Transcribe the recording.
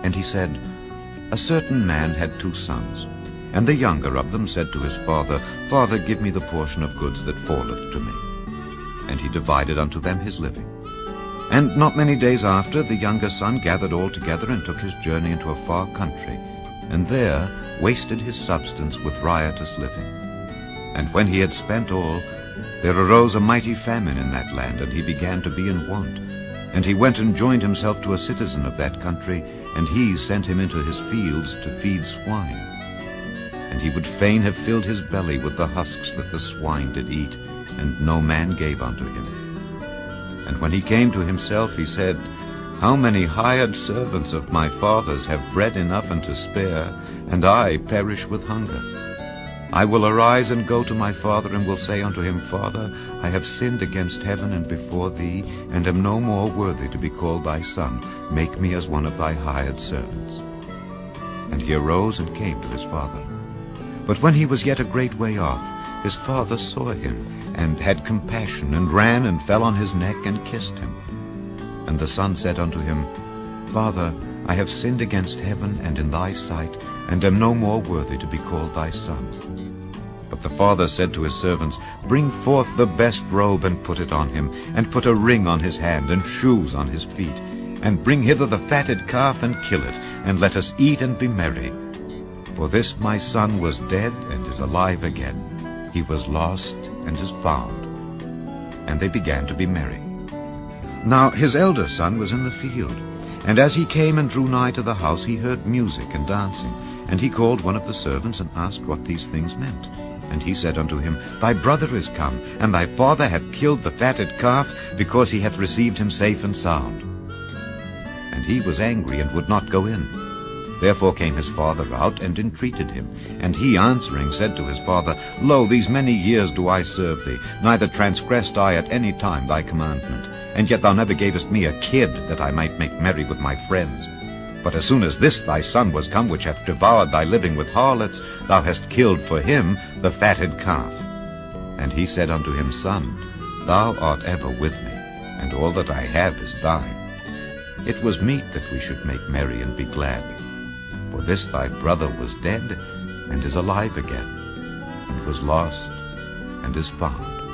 And he said, A certain man had 2 sons, and the younger of them said to his father, Father, give me the portion of goods that falleth to me. And he divided unto them his living. And not many days after, the younger son gathered all together and took his journey into a far country, and there wasted his substance with riotous living. And when he had spent all, there arose a mighty famine in that land, and he began to be in want. And he went and joined himself to a citizen of that country, and he sent him into his fields to feed swine. And he would fain have filled his belly with the husks that the swine did eat, and no man gave unto him. And when he came to himself, he said, How many hired servants of my father's have bread enough and to spare, and I perish with hunger? I will arise and go to my father, and will say unto him, Father, I have sinned against heaven and before thee, and am no more worthy to be called thy son. Make me as one of thy hired servants. And he arose and came to his father. But when he was yet a great way off, his father saw him, and had compassion, and ran and fell on his neck, and kissed him. And the son said unto him, Father, I have sinned against heaven and in thy sight, and am no more worthy to be called thy son. But the father said to his servants, Bring forth the best robe, and put it on him, and put a ring on his hand, and shoes on his feet. And bring hither the fatted calf, and kill it, and let us eat and be merry. For this my son was dead, and is alive again. He was lost, and is found. And they began to be merry. Now his elder son was in the field. And as he came and drew nigh to the house, he heard music and dancing. And he called one of the servants, and asked what these things meant. And he said unto him, Thy brother is come, and thy father hath killed the fatted calf, because he hath received him safe and sound. And he was angry, and would not go in. Therefore came his father out, and entreated him. And he answering said to his father, Lo, these many years do I serve thee, neither transgressed I at any time thy commandment. And yet thou never gavest me a kid, that I might make merry with my friends. But as soon as this thy son was come, which hath devoured thy living with harlots, thou hast killed for him the fatted calf. And he said unto him, Son, thou art ever with me, and all that I have is thine. It was meet that we should make merry and be glad. For this thy brother was dead, and is alive again, and was lost, and is found.